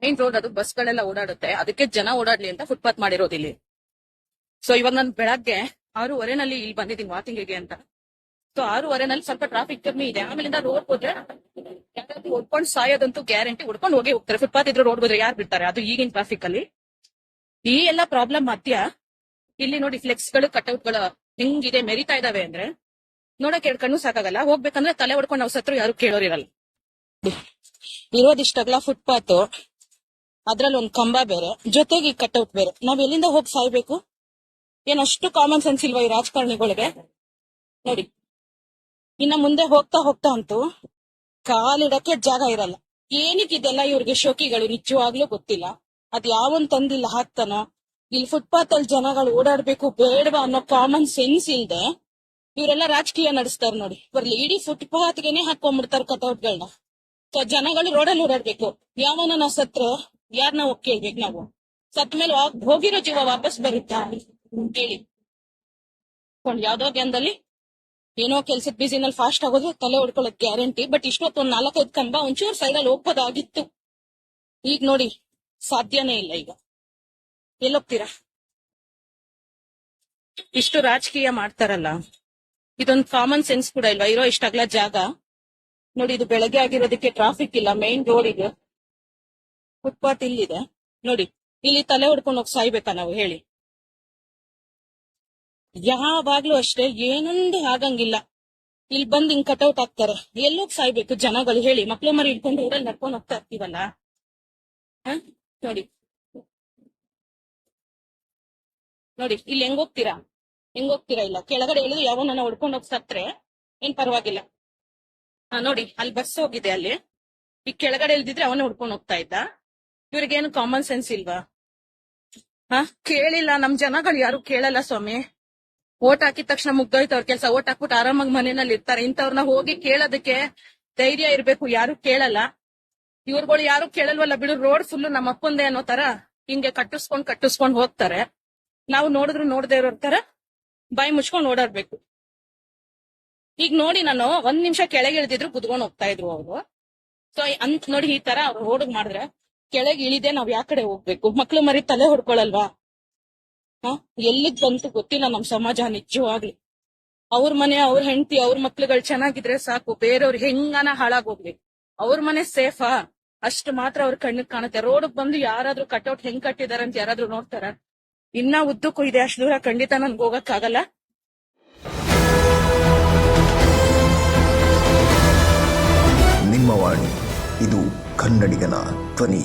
Main road ಅದು, ಬಸ್ಗಳೆಲ್ಲ ಓಡಾಡುತ್ತೆ, ಅದಕ್ಕೆ ಜನ ಓಡಾಡ್ಲಿ ಅಂತ ಫುಟ್ಪಾತ್ ಮಾಡಿರೋದು ಇಲ್ಲಿ. ಸೊ ಇವಾಗ ನಾನು ಬೆಳಗ್ಗೆ 6:15 ಇಲ್ಲಿ ಬಂದಿದ್ದೀನಿ ವಾಕಿಂಗಿಗೆ ಅಂತ. ಸೊ 6:15 ಸ್ವಲ್ಪ ಟ್ರಾಫಿಕ್ ಕಮ್ಮಿ ಇದೆ. ಆಮೇಲಿಂದ ರೋಡ್ ಹೋದ್ರೆ ಯಾರಾದ್ರೂ ಹೊಡ್ಕೊಂಡು ಸಾಯೋದಂತೂ ಗ್ಯಾರಂಟಿ. ಹೊಡ್ಕೊಂಡು ಹೋಗ್ತಾರೆ. ಫುಟ್ಪಾತ್ ಇದ್ರೆ ರೋಡ್ ಹೋದ್ರೆ ಯಾರು ಬಿಡ್ತಾರೆ? ಅದು ಈಗಿನ ಟ್ರಾಫಿಕ್ ಅಲ್ಲಿ. ಈ ಎಲ್ಲ ಪ್ರಾಬ್ಲಮ್ ಮಧ್ಯ ಇಲ್ಲಿ ನೋಡಿ ಫ್ಲೆಕ್ಸ್ ಗಳು, ಕಟ್ಔಟ್ ಗಳು ಹೆಂಗಿದೆ ಮೆರಿತಾ ಇದಾವೆ ಅಂದ್ರೆ ನೋಡಕ್ ಕಣ್ಣು ಸಾಕಾಗಲ್ಲ. ಹೋಗ್ಬೇಕಂದ್ರೆ ತಲೆ ಹೊಡ್ಕೊಂಡು ನಾವು ಸತ್ರು ಯಾರು ಕೇಳೋರಿರಲ್ಲ. ಇರೋದಿಷ್ಟಗ್ಲ ಫುಟ್ಪಾತ್, ಅದ್ರಲ್ಲಿ ಒಂದ್ ಕಂಬ ಬೇರೆ, ಜೊತೆಗೆ ಈ ಕಟ್ಔಟ್ ಬೇರೆ. ನಾವ್ ಎಲ್ಲಿಂದ ಹೋಗಿ ಸಾಯ್ಬೇಕು? ಏನಷ್ಟು ಕಾಮನ್ ಸೆನ್ಸ್ ಇಲ್ವಾ ಈ ರಾಜಕಾರಣಿಗಳಿಗೆ? ನೋಡಿ, ಇನ್ನ ಮುಂದೆ ಹೋಗ್ತಾ ಹೋಗ್ತಾ ಅಂತೂ ಕಾಲಿಡಕ್ಕೆ ಜಾಗ ಇರಲ್ಲ. ಏನಕ್ಕಿದೆಲ್ಲ ಇವ್ರಿಗೆ ಶೋಕಿಗಳು ನಿಜವಾಗ್ಲೂ ಗೊತ್ತಿಲ್ಲ. ಅದ್ ಯಾವನ್ ತಂದಿಲ್ಲ ಹಾಕ್ತಾನೋ. ಇಲ್ಲಿ ಫುಟ್ಪಾತ್ ಅಲ್ಲಿ ಜನಗಳು ಓಡಾಡ್ಬೇಕು ಬೇಡವಾ ಅನ್ನೋ ಕಾಮನ್ ಸೆನ್ಸ್ ಇಲ್ದೆ ಇವರೆಲ್ಲ ರಾಜಕೀಯ ನಡೆಸ್ತಾರೆ ನೋಡಿ. ಬರ್ಲಿ ಇಡೀ ಫುಟ್ಪಾತ್ಗೆನೆ ಹಾಕೊಂಡ್ಬಿಡ್ತಾರೆ ಕಟೌಟ್ಗಳನ್ನ. ಜನಗಳು ರೋಡಲ್ಲಿ ಓಡಾಡ್ಬೇಕು. ಯಾವನ ಸತ್ರೆ ಯಾರನ್ನ ಹೋಗಿ ಕೇಳ್ಬೇಕು ನಾವು? ಸತ್ ಮೇಲೆ ಹೋಗಿರೋ ಜೀವ ವಾಪಸ್ ಬರುತ್ತಾ ಹೇಳಿ? ಯಾವ್ದೋ ಜನದಲ್ಲಿ ಏನೋ ಕೆಲ್ಸದ ಬಿಸಿನಲ್ಲಿ ಫಾಸ್ಟ್ ಆಗೋದು, ತಲೆ ಹೊಡ್ಕೊಳ್ಳೋದ್ ಗ್ಯಾರಂಟಿ. ಬಟ್ ಇಷ್ಟೊತ್ತು ಒಂದ್ 4-5 ಕಂಬ ಒಂಚೂರು ಸೈಡ್ ಅಲ್ಲಿ ಹೋಗ್ಬೋದಾಗಿತ್ತು. ಈಗ ನೋಡಿ ಸಾಧ್ಯನೇ ಇಲ್ಲ. ಈಗ ಎಲ್ಲೋಗ್ತೀರಾ? ಇಷ್ಟು ರಾಜಕೀಯ ಮಾಡ್ತಾರಲ್ಲ, ಇದೊಂದು ಕಾಮನ್ ಸೆನ್ಸ್ ಕೂಡ ಇಲ್ವಾ? ಇರೋ ಇಷ್ಟಾಗ್ಲ ಜಾಗ ನೋಡಿ. ಇದು ಬೆಳಗ್ಗೆ ಆಗಿರೋದಕ್ಕೆ ಟ್ರಾಫಿಕ್ ಇಲ್ಲ. ಮೇನ್ ರೋಡ್ ಇದೆ, ಫುಟ್ಪಾತ್ ಇಲ್ಲಿದೆ ನೋಡಿ. ಇಲ್ಲಿ ತಲೆ ಹೊಡ್ಕೊಂಡು ಹೋಗಿ ಸಾಯ್ಬೇಕಾ ನಾವು ಹೇಳಿ? ಯಾವಾಗ್ಲೂ ಅಷ್ಟೇ, ಏನೊಂದು ಆಗಂಗಿಲ್ಲ. ಇಲ್ಲಿ ಬಂದ್ ಹಿಂಗ್ ಕಟೌಟ್ ಹಾಕ್ತಾರೆ. ಎಲ್ಲೋಗ್ ಸಾಯ್ಬೇಕು ಜನಗಳು ಹೇಳಿ? ಮಕ್ಳು ಮರಿ ಇಟ್ಕೊಂಡು ರೋಡಲ್ಲಿ ನಡ್ಕೊಂಡು ಹೋಗ್ತಾ ಇರ್ತೀವಲ್ಲ. ನೋಡಿ ನೋಡಿ ಇಲ್ಲಿ ಹೆಂಗೋಗ್ತೀರಾ? ಇಲ್ಲ ಕೆಳಗಡೆ ಇಳಿದು ಯಾವನ್ನ ಹೊಡ್ಕೊಂಡು ಹೋಗಿ ಸತ್ರೆ ಏನ್ ಪರವಾಗಿಲ್ಲ. ನೋಡಿ ಅಲ್ಲಿ ಬಸ್ ಹೋಗಿದೆ. ಅಲ್ಲಿ ಈ ಕೆಳಗಡೆ ಇಲ್ದಿದ್ರೆ ಅವನ್ನ ಹುಡ್ಕೊಂಡು ಹೋಗ್ತಾ ಇದ್ದ. ಇವ್ರಿಗೇನು ಕಾಮನ್ ಸೆನ್ಸ್ ಇಲ್ವಾ? ಕೇಳಿಲ್ಲ. ನಮ್ ಜನಗಳು ಯಾರು ಕೇಳಲ್ಲ ಸ್ವಾಮಿ. ಓಟ್ ಹಾಕಿದ ತಕ್ಷಣ ಮುಗ್ದೋಯ್ತು ಅವ್ರ ಕೆಲ್ಸ. ಓಟ್ ಹಾಕ್ಬಿಟ್ಟು ಆರಾಮಾಗಿ ಮನೆಯಲ್ಲಿ ಇರ್ತಾರೆ. ಇಂಥವ್ರನ್ನ ಹೋಗಿ ಕೇಳೋದಕ್ಕೆ ಧೈರ್ಯ ಇರ್ಬೇಕು. ಯಾರು ಕೇಳಲ್ಲ. ಇವ್ರುಗಳು ಯಾರು ಕೇಳಲ್ವಲ್ಲ ಬಿಡು. ರೋಡ್ ಫುಲ್ ನಮ್ಮ ಅಪ್ಪಂದೆ ಅನ್ನೋ ತರ ಹಿಂಗೆ ಕಟ್ಟಿಸ್ಕೊಂಡ್ ಹೋಗ್ತಾರೆ. ನಾವು ನೋಡಿದ್ರು ನೋಡದೇ ಇರೋ ತರ ಬಾಯಿ ಮುಚ್ಕೊಂಡ್ ಓಡಾಡ್ಬೇಕು. ಈಗ ನೋಡಿ, ನಾನು 1 ನಿಮಿಷ ಕೆಳಗೆ ಇಳಿದಿದ್ರು ಕುದ್ಕೊಂಡ್ ಹೋಗ್ತಾ ಇದ್ರು ಅವರು. ಸೊ ಅಂತ ನೋಡಿ, ಈ ತರ ಅವ್ರು ರೋಡ್ ಮಾಡಿದ್ರೆ ಕೆಳಗೆ ಇಳಿದೆ ನಾವ್ ಯಾವ ಕಡೆ ಹೋಗ್ಬೇಕು? ಮಕ್ಳು ಮರಿ ತಲೆ ಹೊಡ್ಕೊಳಲ್ವಾ? ಎಲ್ಲಿಗ್ ಬಂತು ಗೊತ್ತಿಲ್ಲ ನಮ್ ಸಮಾಜ ನಿಜವಾಗ್ಲಿ. ಅವ್ರ ಮನೆ, ಅವ್ರ ಹೆಂಡತಿ, ಅವ್ರ ಮಕ್ಳುಗಳು ಚೆನ್ನಾಗಿದ್ರೆ ಸಾಕು. ಬೇರೆಯವ್ರು ಹೆಂಗಾನ ಹಾಳಾಗೋಗ್ಲಿ, ಅವ್ರ ಮನೆ ಸೇಫಾ ಅಷ್ಟು ಮಾತ್ರ ಅವ್ರ ಕಣ್ಣಿಗೆ ಕಾಣುತ್ತೆ. ರೋಡ್ ಬಂದು ಯಾರಾದ್ರೂ ಕಟ್ಔಟ್ ಹೆಂಗ್ ಕಟ್ಟಿದಾರೆ ಅಂತ ಯಾರಾದ್ರೂ ನೋಡ್ತಾರ? ಇನ್ನ ಉದ್ದಕ್ಕೂ ಇದೆ, ಅಷ್ಟು ದೂರ ಖಂಡಿತ ನನ್ಗೆ ಹೋಗಕ್ಕಾಗಲ್ಲ. ನಿಮ್ಮ ವಾಣಿ, ಇದು ಕನ್ನಡಿಗನ ಧ್ವನಿ.